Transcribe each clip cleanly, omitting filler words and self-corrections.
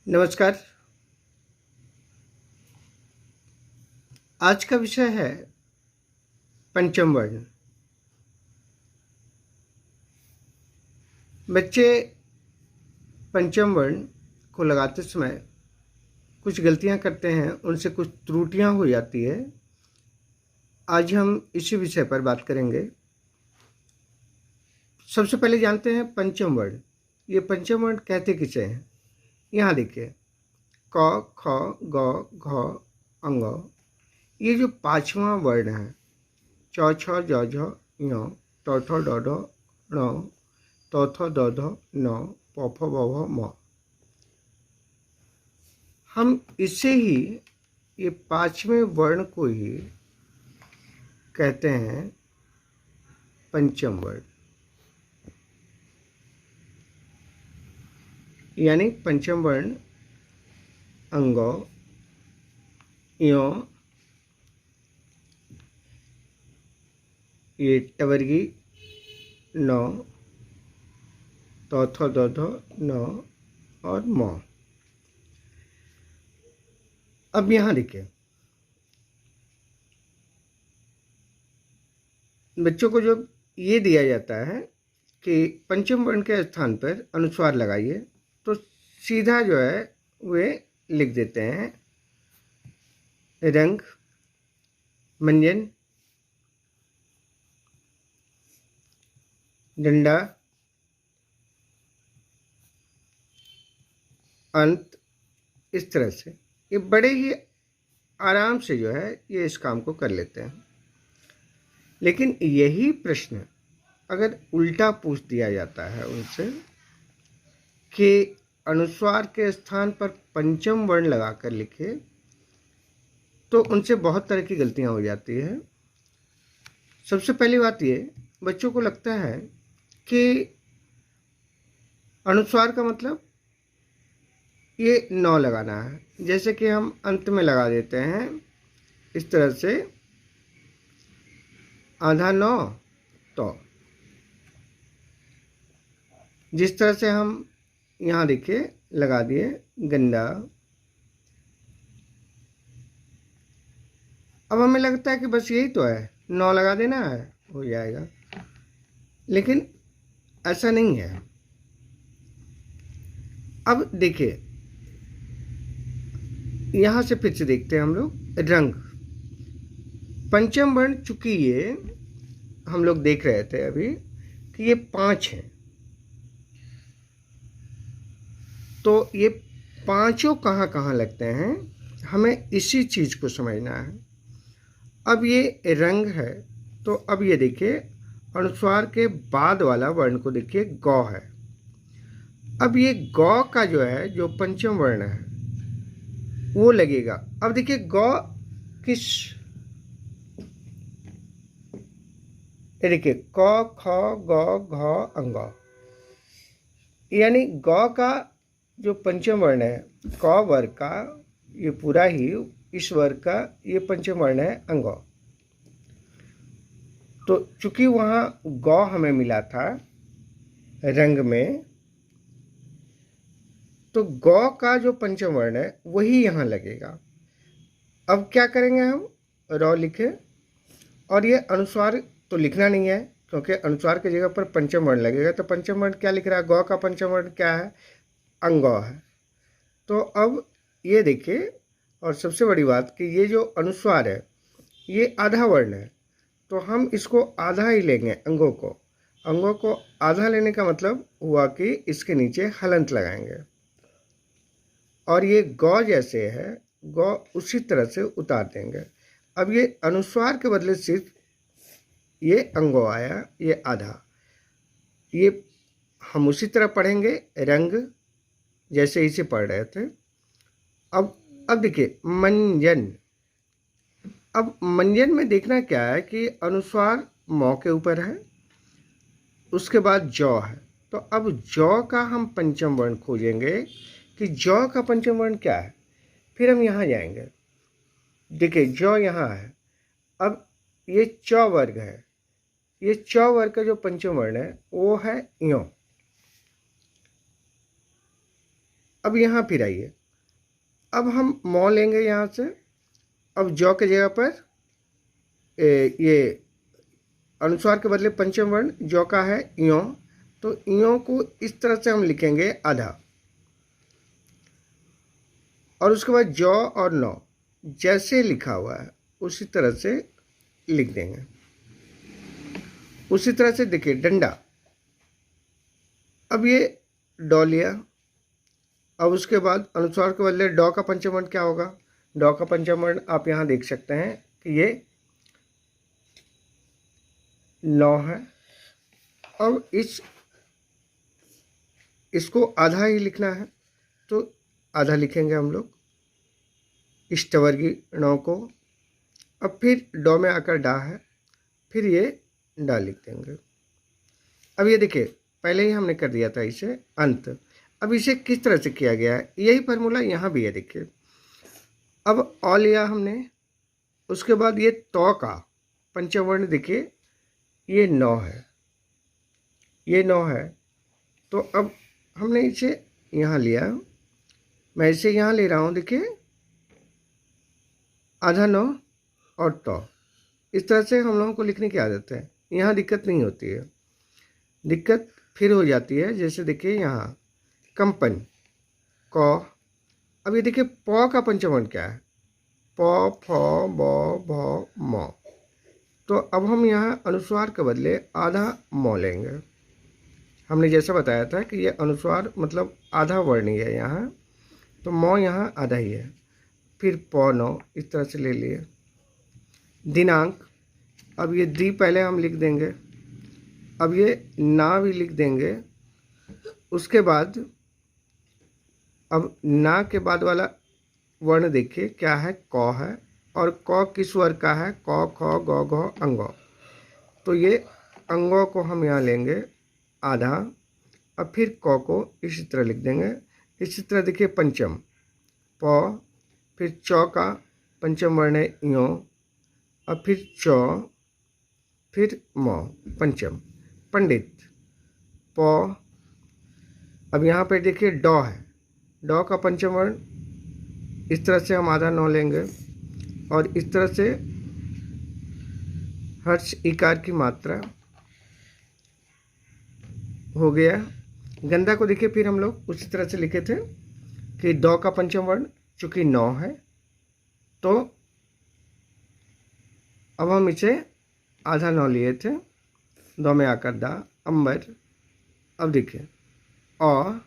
नमस्कार। आज का विषय है पंचम वर्ण। बच्चे पंचम वर्ण को लगाते समय कुछ गलतियां करते हैं, उनसे कुछ त्रुटियां हो जाती है। आज हम इसी विषय पर बात करेंगे। सबसे पहले जानते हैं पंचम वर्ण। ये पंचम वर्ण कहते किसे हैं? यहाँ देखिए, क, ख, ग, घ, अंग। ये जो पांचवा वर्ण है, च, छ, ज, झ, ञ, ट, ठ, ड, ढ, ण, त, थ, द, ध, न, प, फ, ब, भ, म। हम इसे ही, ये पांचवें वर्ण को ही कहते हैं पंचम वर्ण। यानी पंचम वर्ण अंग, ञ, ये टवर्गी, न, त, थ, द, ध, न और म। अब यहाँ देखिए, बच्चों को जब ये दिया जाता है कि पंचम वर्ण के स्थान पर अनुस्वार लगाइए, तो सीधा जो है वे लिख देते हैं रंग, मंजन, डंडा, अंत। इस तरह से ये बड़े ही आराम से जो है ये इस काम को कर लेते हैं। लेकिन यही प्रश्न अगर उल्टा पूछ दिया जाता है उनसे कि अनुस्वार के स्थान पर पंचम वर्ण लगाकर लिखे, तो उनसे बहुत तरह की गलतियां हो जाती है। सबसे पहली बात ये, बच्चों को लगता है कि अनुस्वार का मतलब ये नौ लगाना है, जैसे कि हम अंत में लगा देते हैं इस तरह से, आधा नौ तो। जिस तरह से हम यहाँ देखिए लगा दिए गंदा। अब हमें लगता है कि बस यही तो है, नौ लगा देना है, हो जाएगा। लेकिन ऐसा नहीं है। अब देखिए, यहाँ से फिर से देखते हैं हम लोग रंग। पंचम वर्ण, चूंकि ये हम लोग देख रहे थे अभी कि ये 5 हैं, तो ये पांचों कहाँ कहाँ लगते हैं, हमें इसी चीज को समझना है। अब ये रंग है, तो अब ये देखिए अनुस्वार के बाद वाला वर्ण को देखिए, गौ है। अब ये गौ का जो है, जो पंचम वर्ण है वो लगेगा। अब देखिए गौ किस, ये देखिए क, ख, ग, घ, अंग। यानी गौ का जो पंचम वर्ण है, क वर्ग का ये पूरा ही, इस वर्ग का ये पंचम वर्ण है अंग। तो चूंकि वहां गौ हमें मिला था रंग में, तो गौ का जो पंचम वर्ण है वही यहां लगेगा। अब क्या करेंगे हम, रौ लिखे, और ये अनुस्वार तो लिखना नहीं है क्योंकि अनुस्वार की जगह पर पंचम वर्ण लगेगा। तो पंचम वर्ण क्या लिख रहा है, गौ का पंचम वर्ण क्या है, अंगौ है। तो अब ये देखिए, और सबसे बड़ी बात कि ये जो अनुस्वार है ये आधा वर्ण है, तो हम इसको आधा ही लेंगे। अंगों को आधा लेने का मतलब हुआ कि इसके नीचे हलंत लगाएंगे, और ये गौ जैसे है, गौ उसी तरह से उतार देंगे। अब ये अनुस्वार के बदले सिर्फ ये अंगो आया, ये आधा। ये हम उसी तरह पढ़ेंगे रंग, जैसे इसे पढ़ रहे थे। अब देखिए मंजन। अब मंजन में देखना क्या है कि अनुस्वार मौ के ऊपर है, उसके बाद जौ है। तो अब जौ का हम पंचम वर्ण खोजेंगे कि जौ का पंचम वर्ण क्या है। फिर हम यहाँ जाएंगे, देखिए जौ यहाँ है। अब ये चौ वर्ग है, ये चौ वर्ग का जो पंचम वर्ण है वो है यो। अब यहाँ फिर आइए, अब हम मौ लेंगे यहाँ से। अब जौ के जगह पर ये अनुस्वार के बदले पंचम वर्ण जौ का है यो, तो यो को इस तरह से हम लिखेंगे आधा, और उसके बाद जौ और नौ जैसे लिखा हुआ है उसी तरह से लिख देंगे। उसी तरह से देखिए डंडा, अब ये डॉ लिया। अब उसके बाद अनुस्वार के बदले डॉ का पंचम वर्ण क्या होगा? डॉ का पंचम वर्ण आप यहाँ देख सकते हैं कि ये नौ है। अब इसको आधा ही लिखना है तो आधा लिखेंगे हम लोग इष्टवर्गीय नौ को। अब फिर डॉ में आकर डा है, फिर ये डा लिख देंगे। अब ये देखिए पहले ही हमने कर दिया था इसे अंत। अब इसे किस तरह से किया गया है, यही फार्मूला यहाँ भी है। देखिए अब अ लिया हमने, उसके बाद ये तौ का पंचम वर्ण देखिए ये नौ है, ये नौ है। तो अब हमने इसे यहाँ लिया, मैं इसे यहाँ ले रहा हूँ, देखिए आधा नौ और तौ। इस तरह से हम लोगों को लिखने की आदत है, यहाँ दिक्कत नहीं होती है। दिक्कत फिर हो जाती है, जैसे देखिए यहाँ कंपन क। अब ये देखिए प का पंचम वर्ण क्या है? प, फ, ब, भ, म। तो अब हम यहाँ अनुस्वार के बदले आधा मौ लेंगे। हमने जैसा बताया था कि ये अनुस्वार मतलब आधा वर्ण ही है यहाँ, तो मौ यहाँ आधा ही है। फिर प नौ इस तरह से ले लिए। दिनांक, अब ये दी पहले हम लिख देंगे, अब ये ना भी लिख देंगे। उसके बाद अब ना के बाद वाला वर्ण देखिए क्या है? क है, और क किस वर्ग का है? क, ख, ग, घ, अंग। तो ये अंगों को हम यहाँ लेंगे आधा। अब फिर क को इसी तरह लिख देंगे। इसी तरह देखिए पंचम प, फिर चौ का पंचम वर्ण है यो, अब फिर चौ, फिर म पंचम। पंडित प, अब यहाँ पर देखिए डॉ है, डॉ का पंचम वर्ण इस तरह से हम आधा नौ लेंगे, और इस तरह से हर्ष इकार की मात्रा हो गया। गंधा को देखिए फिर हम लोग उसी तरह से लिखे थे कि दौ का पंचम वर्ण चूंकि नौ है, तो अब हम इसे आधा नौ लिए थे, दौ में आकर दा। अंबर, अब देखिए अ,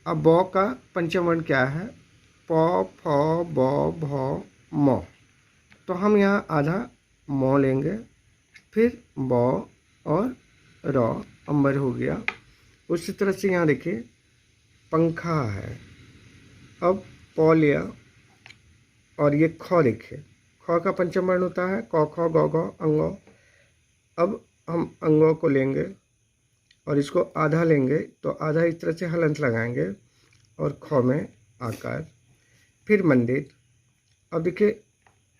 अब ब का पंचम वर्ण क्या है? प, फ, ब, भ, म। तो हम यहाँ आधा मौ लेंगे, फिर ब और र, अंबर हो गया। उसी तरह से यहाँ देखिए पंखा है। अब प लिया, और ये ख देखिए, ख का पंचम वर्ण होता है क, ख, ग, घ, अंगो। अब हम अंगों को लेंगे और इसको आधा लेंगे, तो आधा इस तरह से हलंत लगाएंगे और ख में आकार। फिर मंदिर, अब देखिए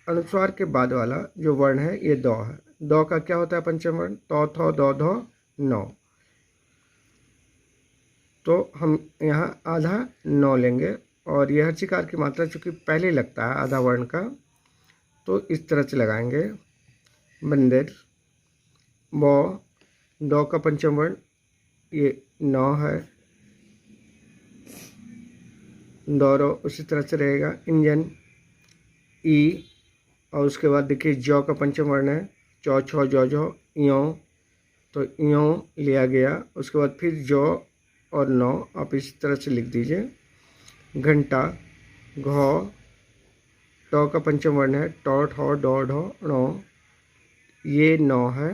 अनुस्वार के बाद वाला जो वर्ण है ये दौ है। दौ का क्या होता है पंचम वर्ण? तौ, थौ, दौ, धौ, नौ। तो हम यहाँ आधा नौ लेंगे, और यह हर्षिकार की मात्रा चूँकि पहले लगता है आधा वर्ण का, तो इस तरह से लगाएंगे। मंदिर ब, दौ का पंचम वर्ण ये नौ है, दौरो उसी तरह से रहेगा। इंजन ई, और उसके बाद देखिए जौ का पंचम वर्ण है चौ, छौ, जौ, झौ, यों, तो यों लिया गया। उसके बाद फिर जौ और नौ आप इस तरह से लिख दीजिए। घंटा घ, टौ का पंचम वर्ण है टौ, ठौ, डौ, ढौ, णौ, ये नौ है,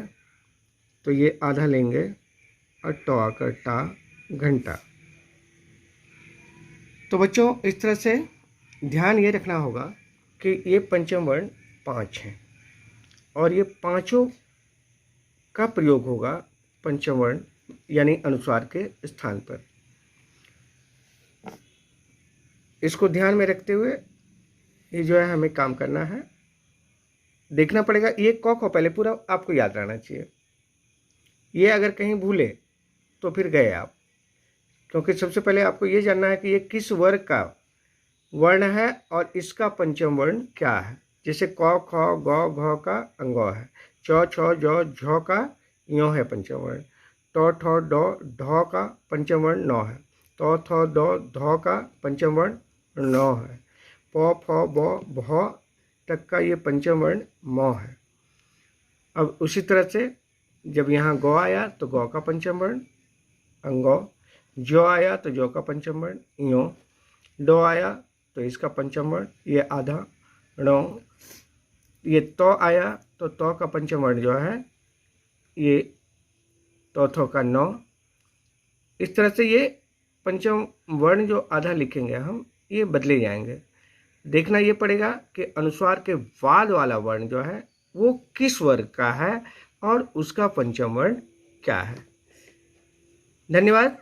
तो ये आधा लेंगे और टौ आकर टा, घंटा। तो बच्चों इस तरह से ध्यान ये रखना होगा कि ये पंचम वर्ण 5 हैं, और ये पांचों का प्रयोग होगा पंचम वर्ण यानी अनुस्वार के स्थान पर। इसको ध्यान में रखते हुए ये जो है हमें काम करना है, देखना पड़ेगा। ये क को पहले पूरा आपको याद रहना चाहिए, ये अगर कहीं भूले तो फिर गए आप। क्योंकि सबसे पहले आपको ये जानना है कि ये किस वर्ग का वर्ण है और इसका पंचम वर्ण क्या है। जैसे क ख ग घ का अंगो है, च छ ज झ का यो है पंचम वर्ण, ट ठ ड ढ का पंचम वर्ण नौ है, त थ द ध का पंचम वर्ण नौ है, प फ ब भ तक का ये पंचम वर्ण म है। अब उसी तरह से जब यहाँ गौ आया तो गौ का पंचम वर्ण अंगो, जो आया तो जो का पंचम वर्ण यो, डो आया तो इसका पंचम वर्ण ये आधा णो, ये तो आया तो तो का पंचम वर्ण जो है ये तोथो का नौ। इस तरह से ये पंचम वर्ण जो आधा लिखेंगे हम ये बदले जाएंगे। देखना ये पड़ेगा कि अनुस्वार के बाद वाला वर्ण जो है वो किस वर्ग का है और उसका पंचम वर्ण क्या है। धन्यवाद।